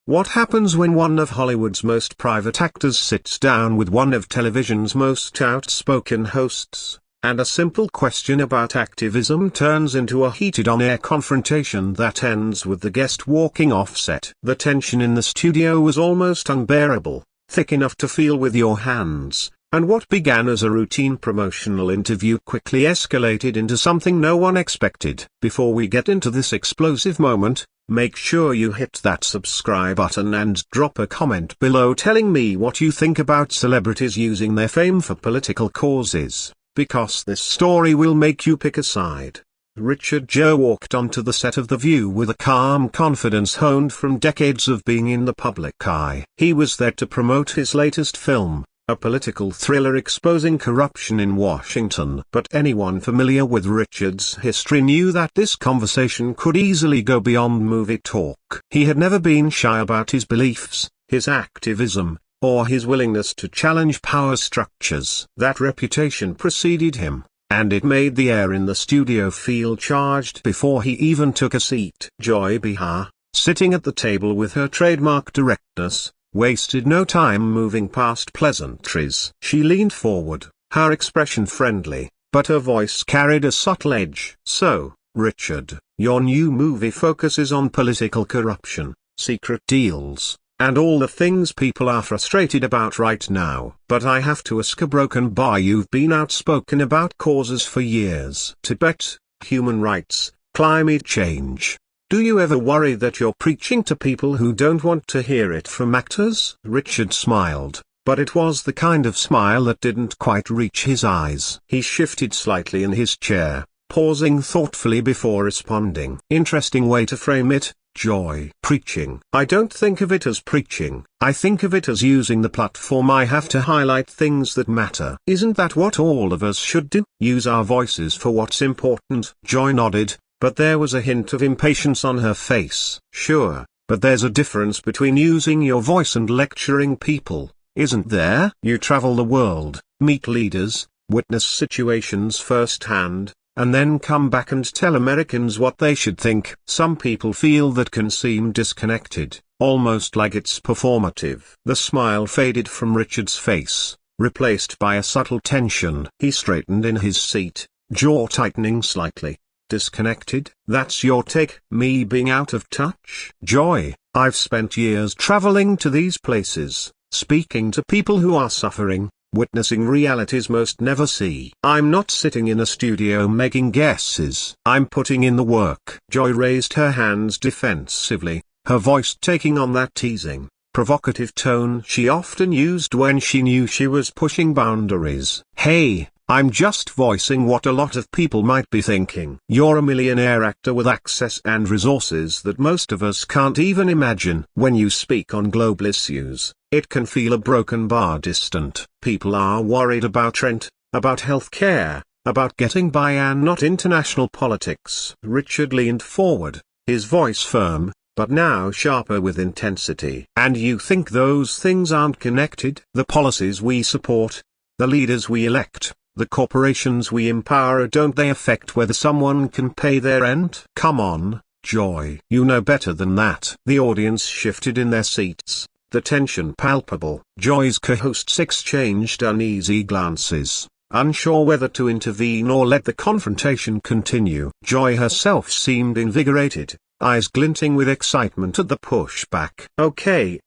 What happens when one of Hollywood's most private actors sits down with one of television's most outspoken hosts, and a simple question about activism turns into a heated on-air confrontation that ends with the guest walking off set? The tension in the studio was almost unbearable, thick enough to feel with your hands, and what began as a routine promotional interview quickly escalated into something no one expected. Before we get into this explosive moment, make sure you hit that subscribe button and drop a comment below telling me what you think about celebrities using their fame for political causes, because this story will make you pick a side. Richard Gere walked onto the set of The View with a calm confidence honed from decades of being in the public eye. He was there to promote his latest film, a political thriller exposing corruption in Washington. But anyone familiar with Richard's history knew that this conversation could easily go beyond movie talk. He had never been shy about his beliefs, his activism, or his willingness to challenge power structures. That reputation preceded him, and it made the air in the studio feel charged before he even took a seat. Joy Behar, sitting at the table with her trademark directness, wasted no time moving past pleasantries. She leaned forward, her expression friendly, but her voice carried a subtle edge. "So, Richard, your new movie focuses on political corruption, secret deals, and all the things people are frustrated about right now. But I have to ask a broken bar. You've been outspoken about causes for years. Tibet, human rights, climate change. Do you ever worry that you're preaching to people who don't want to hear it from actors?" Richard smiled, but it was the kind of smile that didn't quite reach his eyes. He shifted slightly in his chair, pausing thoughtfully before responding. "Interesting way to frame it, Joy." "Preaching. I don't think of it as preaching. I think of it as using the platform I have to highlight things that matter. Isn't that what all of us should do? Use our voices for what's important?" Joy nodded, but there was a hint of impatience on her face. "Sure, but there's a difference between using your voice and lecturing people, isn't there? You travel the world, meet leaders, witness situations firsthand, and then come back and tell Americans what they should think." Some people feel that can seem disconnected, almost like it's performative. The smile faded from Richard's face, replaced by a subtle tension. He straightened in his seat, jaw tightening slightly. "Disconnected? That's your take? Me being out of touch?" "Joy, I've spent years traveling to these places, speaking to people who are suffering, witnessing realities most never see. I'm not sitting in a studio making guesses. I'm putting in the work." Joy raised her hands defensively, her voice taking on that teasing, provocative tone she often used when she knew she was pushing boundaries. "Hey, I'm just voicing what a lot of people might be thinking. You're a millionaire actor with access and resources that most of us can't even imagine. When you speak on global issues, it can feel a broken bar distant. People are worried about rent, about healthcare, about getting by, and not international politics." Richard leaned forward, his voice firm, but now sharper with intensity. "And you think those things aren't connected? The policies we support, the leaders we elect, the corporations we empower, don't they affect whether someone can pay their rent?" "Come on, Joy. You know better than that." The audience shifted in their seats, the tension palpable. Joy's co-hosts exchanged uneasy glances, unsure whether to intervene or let the confrontation continue. Joy herself seemed invigorated, eyes glinting with excitement at the pushback. Okay,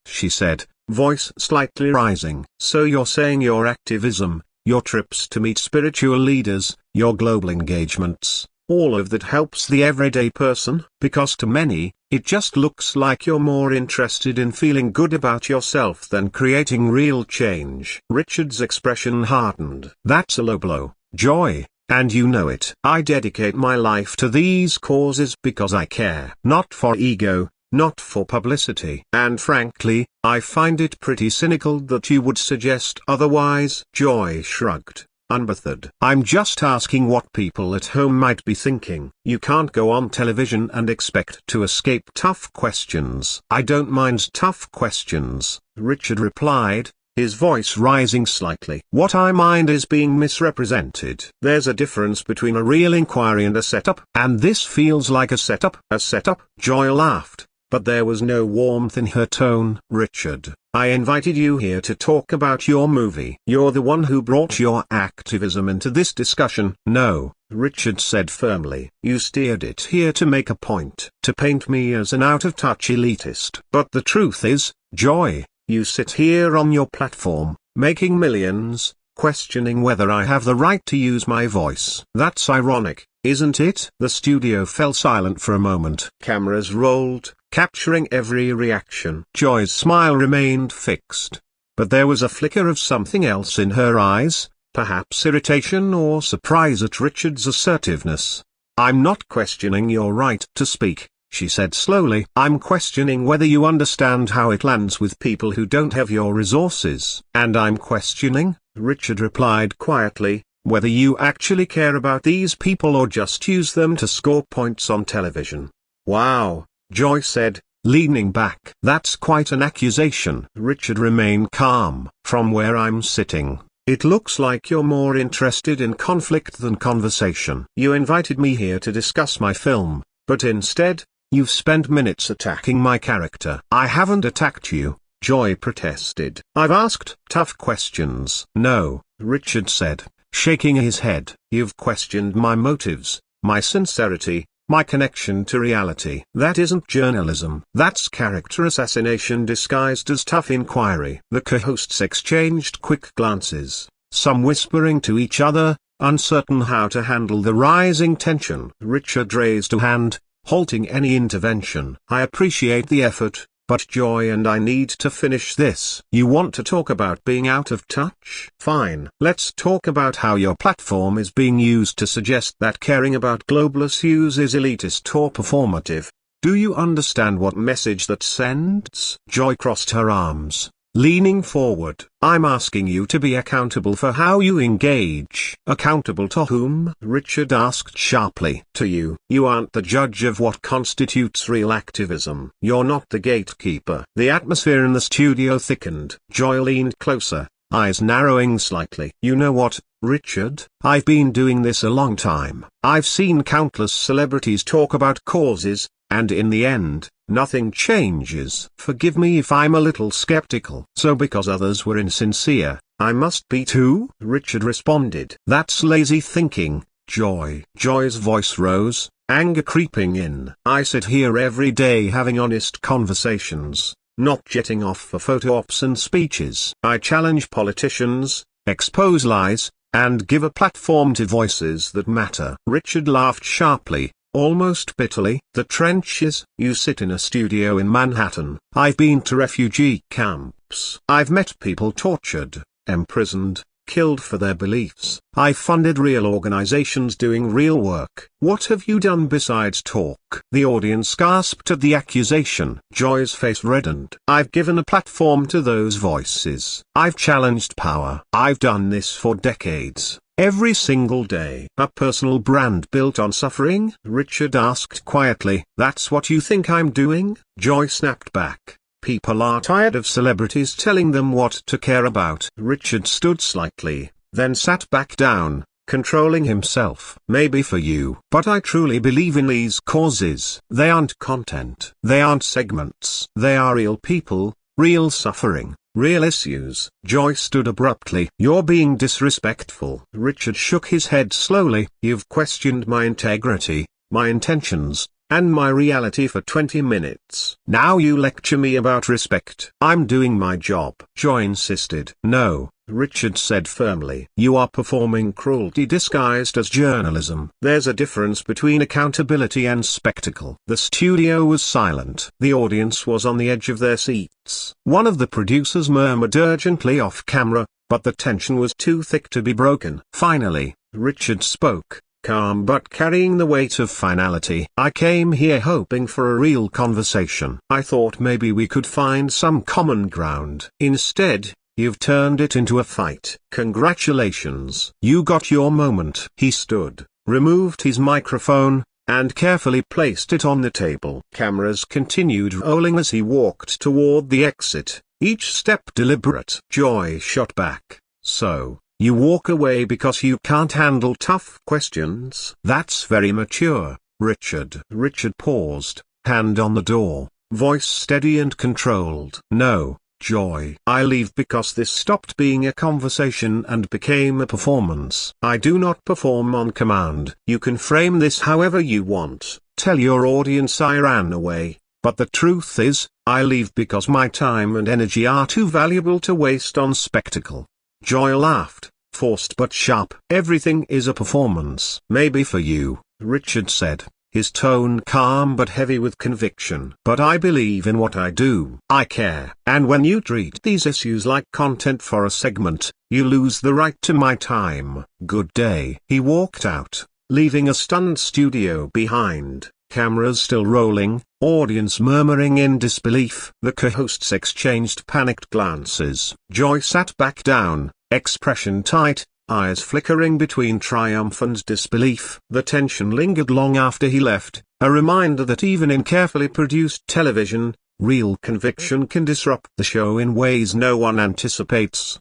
she said, voice slightly rising. "So you're saying your activism, your trips to meet spiritual leaders, your global engagements, all of that helps the everyday person? Because to many, it just looks like you're more interested in feeling good about yourself than creating real change." Richard's expression hardened. "That's a low blow, Joy, and you know it. I dedicate my life to these causes because I care. Not for ego, not for publicity. And frankly, I find it pretty cynical that you would suggest otherwise." Joy shrugged, unbothered. "I'm just asking what people at home might be thinking. You can't go on television and expect to escape tough questions." "I don't mind tough questions," Richard replied, his voice rising slightly. "What I mind is being misrepresented. There's a difference between a real inquiry and a setup. And this feels like a setup." "A setup?" Joy laughed, but there was no warmth in her tone. "Richard, I invited you here to talk about your movie. You're the one who brought your activism into this discussion." "No," Richard said firmly. "You steered it here to make a point, to paint me as an out-of-touch elitist. But the truth is, Joy, you sit here on your platform, making millions, questioning whether I have the right to use my voice. That's ironic, isn't it?" The studio fell silent for a moment. Cameras rolled, capturing every reaction. Joy's smile remained fixed. But there was a flicker of something else in her eyes, perhaps irritation or surprise at Richard's assertiveness. "I'm not questioning your right to speak," she said slowly. "I'm questioning whether you understand how it lands with people who don't have your resources." "And I'm questioning," Richard replied quietly, "whether you actually care about these people or just use them to score points on television." "Wow," Joy said, leaning back. "That's quite an accusation." Richard remained calm. "From where I'm sitting, it looks like you're more interested in conflict than conversation. You invited me here to discuss my film, but instead, you've spent minutes attacking my character." "I haven't attacked you," Joy protested. "I've asked tough questions." "No," Richard said, shaking his head. "You've questioned my motives, my sincerity, my connection to reality. That isn't journalism. That's character assassination disguised as tough inquiry." The co-hosts exchanged quick glances, some whispering to each other, uncertain how to handle the rising tension. Richard raised a hand, halting any intervention. "I appreciate the effort, but Joy and I need to finish this." "You want to talk about being out of touch? Fine. Let's talk about how your platform is being used to suggest that caring about global issues is elitist or performative. Do you understand what message that sends?" Joy crossed her arms, leaning forward. "I'm asking you to be accountable for how you engage." "Accountable to whom?" Richard asked sharply. "To you. You aren't the judge of what constitutes real activism. You're not the gatekeeper." The atmosphere in the studio thickened. Joy leaned closer, eyes narrowing slightly. "You know what, Richard? I've been doing this a long time. I've seen countless celebrities talk about causes, and in the end, nothing changes. Forgive me if I'm a little skeptical." "So because others were insincere, I must be too?" Richard responded. "That's lazy thinking, Joy." Joy's voice rose, anger creeping in. "I sit here every day having honest conversations, not jetting off for photo ops and speeches. I challenge politicians, expose lies, and give a platform to voices that matter." Richard laughed sharply, almost bitterly. "The trenches? You sit in a studio in Manhattan. I've been to refugee camps. I've met people tortured, imprisoned, killed for their beliefs. I funded real organizations doing real work. What have you done besides talk?" The audience gasped at the accusation. Joy's face reddened. "I've given a platform to those voices. I've challenged power. I've done this for decades. Every single day." "A personal brand built on suffering?" Richard asked quietly. "That's what you think I'm doing?" Joy snapped back. "People are tired of celebrities telling them what to care about." Richard stood slightly, then sat back down, controlling himself. "Maybe for you, but I truly believe in these causes. They aren't content. They aren't segments. They are real people, real suffering, real issues." Joy stood abruptly. "You're being disrespectful." Richard shook his head slowly. "You've questioned my integrity, my intentions, and my reality for 20 minutes. Now you lecture me about respect." "I'm doing my job," Joy insisted. "No," Richard said firmly. "You are performing cruelty disguised as journalism. There's a difference between accountability and spectacle." The studio was silent. The audience was on the edge of their seats. One of the producers murmured urgently off camera, but the tension was too thick to be broken. Finally, Richard spoke, calm but carrying the weight of finality. "I came here hoping for a real conversation. I thought maybe we could find some common ground. Instead, you've turned it into a fight." "Congratulations. You got your moment." He stood, removed his microphone, and carefully placed it on the table. Cameras continued rolling as he walked toward the exit, each step deliberate. Joy shot back. "So, you walk away because you can't handle tough questions?" "That's very mature, Richard." Richard paused, hand on the door. voice steady and controlled. No, Joy. I leave because this stopped being a conversation and became a performance. I do not perform on command. You can frame this however you want. Tell your audience I ran away, but the truth is, I leave because my time and energy are too valuable to waste on spectacle. Joy laughed, forced but sharp. Everything is a performance. Maybe for you, Richard said, his tone calm but heavy with conviction. But I believe in what I do. I care. And when you treat these issues like content for a segment, you lose the right to my time. Good day. He walked out, leaving a stunned studio behind, cameras still rolling, audience murmuring in disbelief. The co-hosts exchanged panicked glances. Joy sat back down, expression tight, eyes flickering between triumph and disbelief. The tension lingered long after he left, a reminder that even in carefully produced television, real conviction can disrupt the show in ways no one anticipates.